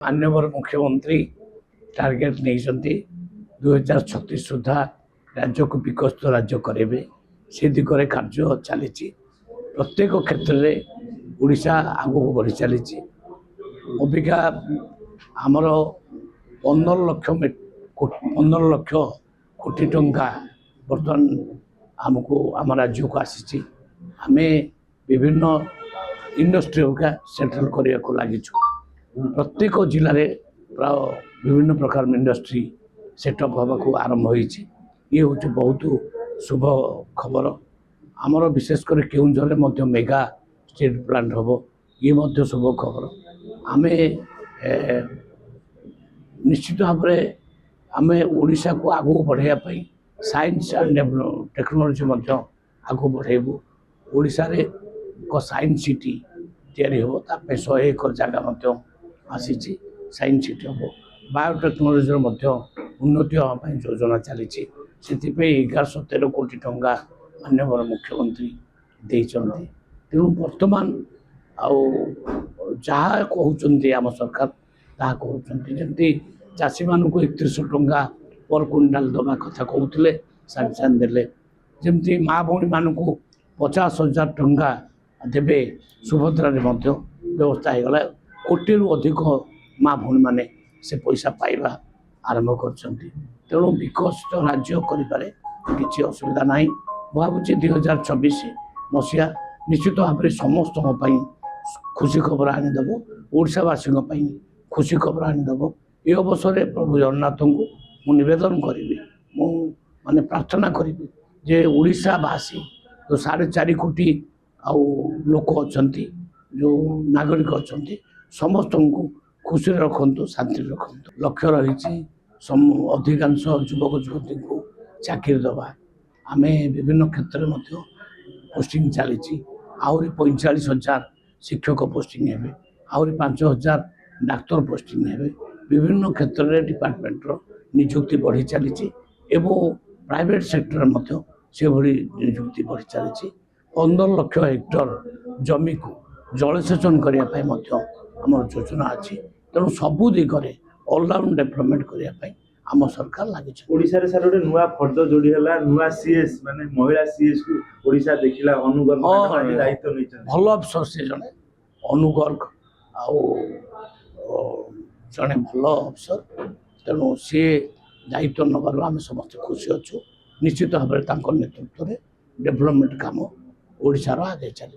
माननीय मुख्यमंत्री टार्गेट नहीं 2036 सुधा राज्य को विकसित राज्य करेंगे से दिगरे कार्य चली प्रत्येक क्षेत्र में ओडिशा आगू बढ़ी चली अबिका आमर 15 लक्ष कोटी टंका बर्तमान आमको आम राज्य को आसी आम विभिन्न इंडस्ट्री का सेटल करने को लगिଛୁ प्रत्येक जिले में प्राय विभिन्न प्रकार इंडस्ट्री सेटअप होगा आरंभ होती ये हूँ बहुत शुभ खबर आमर विशेषकर केउंझर में मेगा स्टील प्लांट हम ये शुभ खबर आम निश्चित भाव में आम ओडिशा को आगू बढ़ाई साइंस एंड टेक्नोलोजी आगू बढ़ेबू ओडिशा रे को साइंस सिटी तैयारी हो 100 एकर जगह आसी साइंस सिटी हम बायोटेक्नोलोजी उन्नति होगापी योजना चली 1113 कोटी टंका माननीय मुख्यमंत्री देइचंती तेणु वर्तमान जहाँ कहते आम सरकार ताहा कहते जमी चाषी मान 3100 टंका पर क्विंटाल दवा कथा कहते सागे सागे देले जमी माँ भौणी मान 50,000 टंका देवे सुभद्रा व्यवस्था हो गला कोटी अधिक माँ भौणी मैंने से पैसा पाइबा आरंभ कर तेणु विकसित राज्य करें किसी असुविधा ना भावुँ 2024 मसीहा निश्चित भाव में समस्त खुशी खबर आनीदेव ओडावासी खुशी खबर आनीदेव ये अवसर में प्रभु जगन्नाथ को मुझे करी माने प्रार्थना करी जे ओडावासी जो 4.5 कोटी लोक अच्छा जो नागरिक अच्छा समस्त को खुशी रखु शांति रखु लक्ष्य रही अधिकांश युवक युवती को चाकरी दबा आम विभिन्न क्षेत्र में पोस्टिंग चली आहरी 45,000 शिक्षक पोस्टिंग हे आहरी 5,000 डाक्तर पोस्टिंग हे विभिन्न क्षेत्र में डिपार्टमेंट निजुक्ति बढ़ी चली प्राइवेट सेक्टर से भली निजुक्ति बढ़ी चली 15 लक्ष हेक्टर जमी को जलसेचन करने आम योजना अच्छी तेणु सबू दिगरे ऑलराउंड डेवलपमेंट करने आम सरकार लगी ओडिशा रे सर गोटे नुआ फर्द जोड़ी है नुआ सीएस माने महिला सीएस को ओडिशा देखिला अनुगर्ग दायित्व नहीं भल अफसर से जड़े अनुगर्ग जड़े भल अफसर तेणु सी दायित्व नबार आम समस्त खुशी अच्छु निश्चित भाव में नेतृत्व में डेवलपमेंट काम ओडिशा आगे चल।